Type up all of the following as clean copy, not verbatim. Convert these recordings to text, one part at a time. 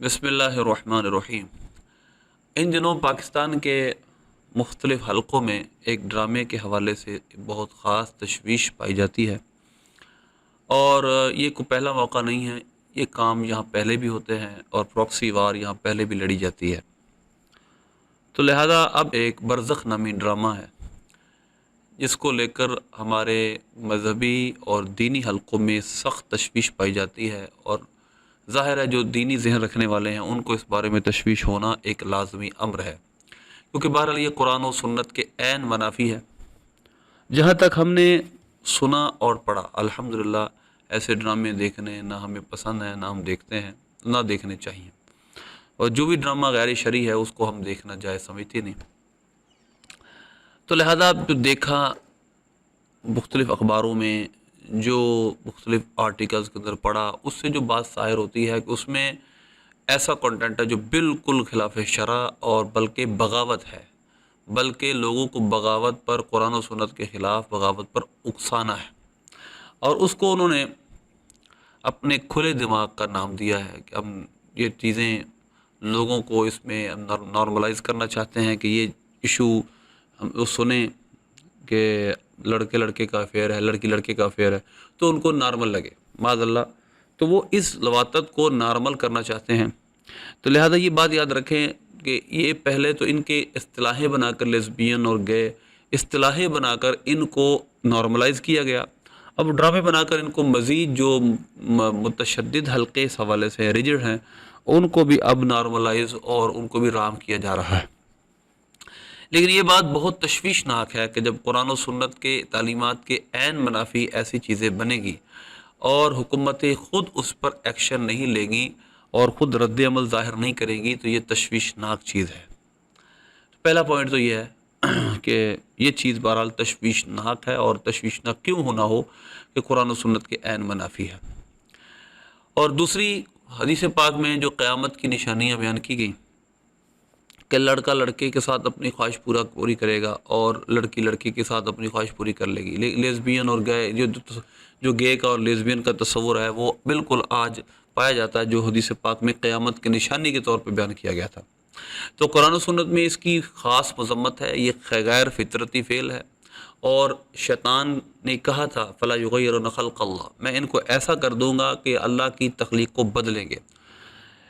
बिस्मिल्लाहिर्रहमानिर्रहीम। इन दिनों पाकिस्तान के मुख्तलिफ़ हलक़ों में एक ड्रामे के हवाले से बहुत ख़ास तशवीश पाई जाती है और ये कोई पहला मौका नहीं है। ये काम यहाँ पहले भी होते हैं और प्रॉक्सी वार यहाँ पहले भी लड़ी जाती है। तो लिहाजा अब एक बरज़ख नामी ड्रामा है जिसको लेकर हमारे मजहबी और दीनी हलक़ों में सख्त तशवीश पाई जाती है और ज़ाहिर है जो दीनी ज़हन रखने वाले हैं उनको इस बारे में तशवीश होना एक लाजमी अम्र है, क्योंकि बहरहाल ये कुरान और सुन्नत के ऐन मनाफी है। जहाँ तक हमने सुना और पढ़ा, अल्हम्दुलिल्लाह ऐसे ड्रामे देखने ना हमें पसंद है, ना हम देखते हैं, ना देखने चाहिए। और जो भी ड्रामा गैर शरई है उसको हम देखना जायज़ समझते नहीं। तो लिहाजा जो देखा मुख्तलिफ़ अखबारों में, जो मुख्तलिफ़ आर्टिकल्स के अंदर पढ़ा, उससे जो बात ज़ाहिर होती है कि उसमें ऐसा कंटेंट है जो बिल्कुल खिलाफ शरा और बल्कि बगावत है, बल्कि लोगों को बगावत पर, कुरान और सुन्नत के ख़िलाफ़ बगावत पर उकसाना है। और उसको उन्होंने अपने खुले दिमाग का नाम दिया है कि हम ये चीज़ें लोगों को इसमें नॉर्मलाइज़ करना चाहते हैं कि ये इशू हम सुने कि लड़के लड़के का अफेयर है, लड़की लड़के का अफेयर है, तो उनको नॉर्मल लगे माज़अल्लाह, तो वो इस लवातत को नॉर्मल करना चाहते हैं। तो लिहाजा ये बात याद रखें कि ये पहले तो इनके इस्तिलाहें बनाकर, लेस्बियन और गे इस्तिलाहें बनाकर इनको नॉर्मलाइज़ किया गया। अब ड्रामे बनाकर इनको मज़ीद जो मुतशद्दिद हल्के इस हवाले से रिजिड हैं उनको भी अब नॉर्मलाइज़ और उनको भी राम किया जा रहा है। लेकिन ये बात बहुत तशवीशनाक है कि जब कुरान और सुन्नत के तालीमात के ऐन मनाफी ऐसी चीज़ें बनेगी और हुकूमतें ख़ुद उस पर एक्शन नहीं लेंगी और ख़ुद रद्द अमल ज़ाहिर नहीं करेंगी, तो ये तशवीशनाक चीज़ है। तो पहला पॉइंट तो ये है कि ये चीज़ बहरहाल तशवीशनाक है, और तशवीशनाक क्यों होना हो कि कुरान और सुन्नत के ऐन मनाफी है। और दूसरी, हदीस पाक में जो क़यामत की निशानियाँ बयान की गई कि लड़का लड़के के साथ अपनी ख्वाहिश पूरी करेगा और लड़की लड़की के साथ अपनी ख्वाहिश पूरी कर लेगी। लेस्बियन और गे जो गे का और लेस्बियन का तस्वुर है वो बिल्कुल आज पाया जाता है, जो हदीस पाक में क़यामत की निशानी के तौर पर बयान किया गया था। तो कुरान और सुन्नत में इसकी ख़ास मज़म्मत है। ये गैर फितरती फ़ेल है और शैतान ने कहा था फ़ला युग़य्यिरुन ख़ल्क़ल्लाह, मैं इनको ऐसा कर दूँगा कि अल्लाह की तख्लीक को बदलेंगे।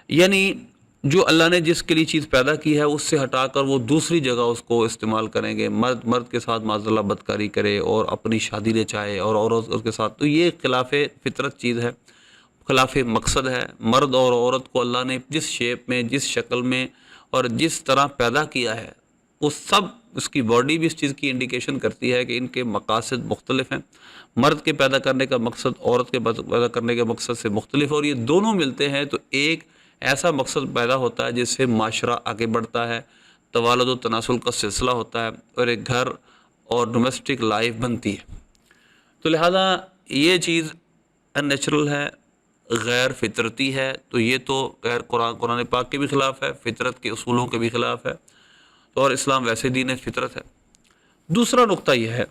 यानी जो अल्लाह ने जिसके लिए चीज़ पैदा की है उससे हटाकर वो दूसरी जगह उसको इस्तेमाल करेंगे। मर्द मर्द के साथ माज़अल्लाह बदकारी करे और अपनी शादी ले चाहे और औरत उसके साथ, तो ये खिलाफ़ फितरत चीज़ है, खिलाफ़ मकसद है। मर्द और औरत को अल्लाह ने जिस शेप में, जिस शक्ल में और जिस तरह पैदा किया है, वो सब, उसकी बॉडी भी इस चीज़ की इंडिकेशन करती है कि इनके मकासद मुख्तलिफ हैं। मर्द के पैदा करने का मकसद औरत के पैदा करने के मकसद से मुख्तलिफ, और ये दोनों मिलते हैं तो एक ऐसा मकसद पैदा होता है जिससे माशरा आगे बढ़ता है, तवालुद व तनासुल का सिलसिला होता है और एक घर और डोमेस्टिक लाइफ बनती है। तो लिहाजा ये चीज़ अननेचुरल है, गैर फितरती है, तो ये तो गैर कुरान पाक के भी ख़िलाफ़ है, फितरत के उसूलों के भी ख़िलाफ़ है। तो और इस्लाम वैसे दीन फितरत है। दूसरा नुक्ता यह है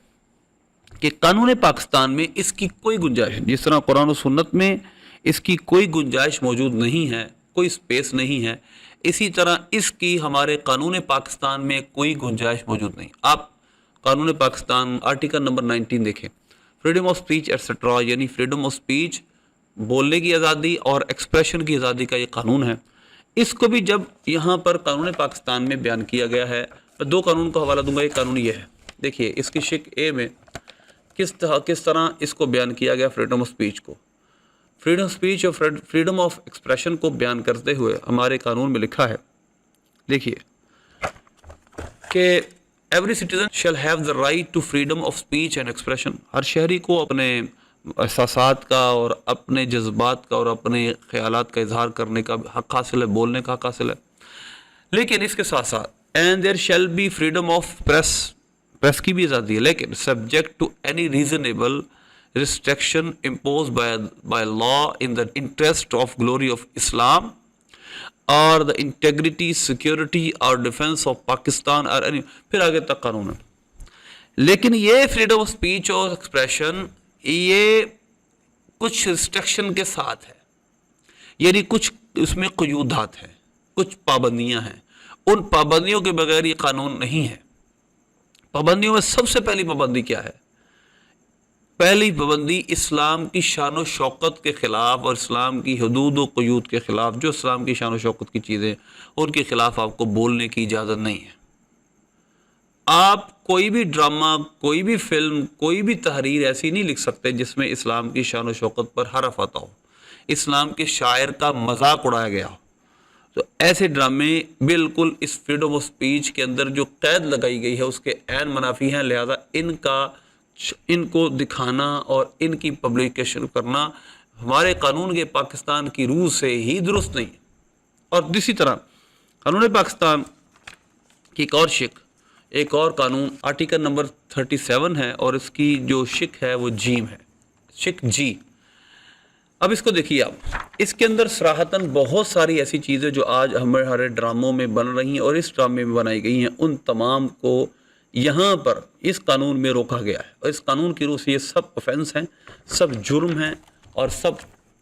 कि कानून पाकिस्तान में इसकी कोई गुंजाइश, जिस तरह कुरान और सुन्नत में इसकी कोई गुंजाइश मौजूद नहीं है, कोई स्पेस नहीं है, इसी तरह इसकी हमारे कानून पाकिस्तान में कोई गुंजाइश मौजूद नहीं। आप कानून पाकिस्तान आर्टिकल नंबर 19 देखें, फ्रीडम ऑफ स्पीच एट्सेट्रा, यानी फ्रीडम ऑफ स्पीच, बोलने की आज़ादी और एक्सप्रेशन की आज़ादी का ये कानून है। इसको भी जब यहाँ पर कानून पाकिस्तान में बयान किया गया है, मैं दो कानून का हवाला दूंगा। एक कानून ये है, देखिए इसकी शिक ए में किस तरह इसको बयान किया गया, फ्रीडम ऑफ स्पीच को, फ्रीडम ऑफ स्पीच और फ्रीडम ऑफ एक्सप्रेशन को बयान करते हुए हमारे कानून में लिखा है, देखिए कि every citizen shall have the right to freedom of speech and expression. हर शहरी को अपने एहसासात का और अपने जज्बात का और अपने ख्यालात का इजहार करने का हक़ हासिल है, बोलने का हक़ हासिल है। लेकिन इसके साथ साथ and there shall be freedom of press, press की भी आज़ादी है, लेकिन subject to any reasonable restriction imposed by law in the interest of glory of Islam or the integrity, security or defense of Pakistan or any, फिर आगे तक कानून है। लेकिन ये फ्रीडम ऑफ स्पीच और एक्सप्रेशन ये कुछ रिस्ट्रिक्शन के साथ है, यानी कुछ اس میں قیودات ہیں، کچھ پابندیاں ہیں، ان پابندیوں کے بغیر یہ قانون نہیں ہے۔ پابندیوں میں سب سے پہلی پابندی کیا ہے؟ پہلی پابندی اسلام کی شان و شوکت کے خلاف اور اسلام کی حدود و قیود کے خلاف، جو اسلام کی شان و شوکت کی چیزیں ان کے خلاف آپ کو بولنے کی اجازت نہیں ہے۔ آپ کوئی بھی ڈرامہ، کوئی بھی فلم، کوئی بھی تحریر ایسی نہیں لکھ سکتے جس میں اسلام کی شان و شوکت پر حرف آتا ہو، اسلام کے شاعر کا مذاق اڑایا گیا ہو۔ تو ایسے ڈرامے بالکل اس فریڈم آف سپیچ کے اندر جو قید لگائی گئی ہے اس کے عین منافی ہیں، لہذا ان کو دکھانا اور ان کی پبلیکیشن کرنا ہمارے قانون کے پاکستان کی روح سے ہی درست نہیں ہے۔ اور اسی طرح قانون پاکستان کی ایک اور قانون آرٹیکل نمبر 37 ہے، اور اس کی جو شک ہے وہ جیم ہے، شک جی۔ اب اس کو دیکھیے آپ، اس کے اندر صراحتاً بہت ساری ایسی چیزیں جو آج ہمارے ڈراموں میں بن رہی ہیں اور اس ڈرامے میں بنائی گئی ہیں، ان تمام کو یہاں پر اس قانون میں روکا گیا ہے، اور اس قانون کی روح سے یہ سب آفینس ہیں، سب جرم ہیں، اور سب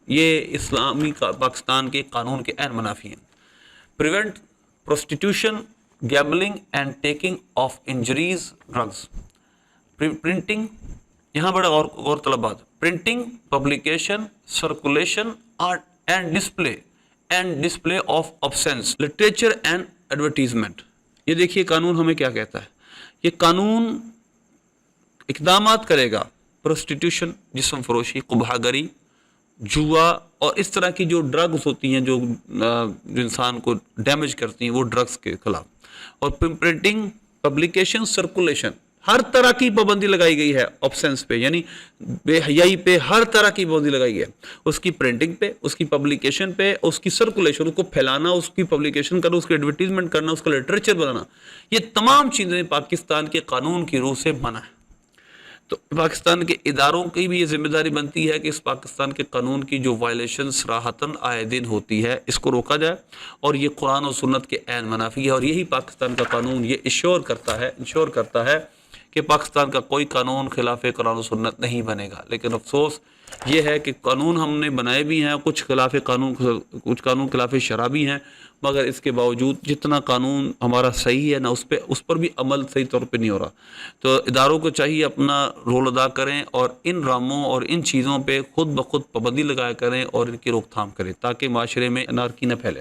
یہ اسلامی پاکستان کے قانون کے عین منافی ہیں۔ Prevent prostitution, gambling and taking of injurious drugs, printing, یہاں بڑا غور طلب بات، printing, publication, circulation and display of obscene literature and advertisement. یہ دیکھیے قانون ہمیں کیا کہتا ہے۔ یہ قانون اقدامات کرے گا پروسٹیٹیوشن، جسم فروشی، قبح گری، جوا اور اس طرح کی جو ڈرگز ہوتی ہیں جو انسان کو ڈیمیج کرتی ہیں، وہ ڈرگز کے خلاف، اور پرنٹنگ، پبلیکیشن، سرکولیشن، ہر طرح کی پابندی لگائی گئی ہے آپشنس پہ، یعنی بے حیائی پہ ہر طرح کی پابندی لگائی گئی ہے، اس کی پرنٹنگ پہ، اس کی پبلیکیشن پہ، اس کی سرکولیشن، اس کو پھیلانا، اس کی پبلیکیشن کرنا، اس کی ایڈورٹیزمنٹ کرنا، اس کا لٹریچر بنانا، یہ تمام چیزیں پاکستان کے قانون کی روح سے منع ہے۔ تو پاکستان کے اداروں کی بھی یہ ذمہ داری بنتی ہے کہ اس پاکستان کے قانون کی جو وائلیشن صراحتاً آئے دن ہوتی ہے اس کو روکا جائے، اور یہ قرآن و سنت کے عین منافی ہے، اور یہی پاکستان کا قانون یہ انشور کرتا ہے کہ پاکستان کا کوئی قانون خلاف قرآن و سنت نہیں بنے گا۔ لیکن افسوس یہ ہے کہ قانون ہم نے بنائے بھی ہیں، کچھ قانون خلاف شرع بھی ہیں، مگر اس کے باوجود جتنا قانون ہمارا صحیح ہے نا، اس پر بھی عمل صحیح طور پہ نہیں ہو رہا۔ تو اداروں کو چاہیے اپنا رول ادا کریں اور ان ڈراموں اور ان چیزوں پہ خود بخود پابندی لگایا کریں اور ان کی روک تھام کریں، تاکہ معاشرے میں انارکی نہ پھیلے۔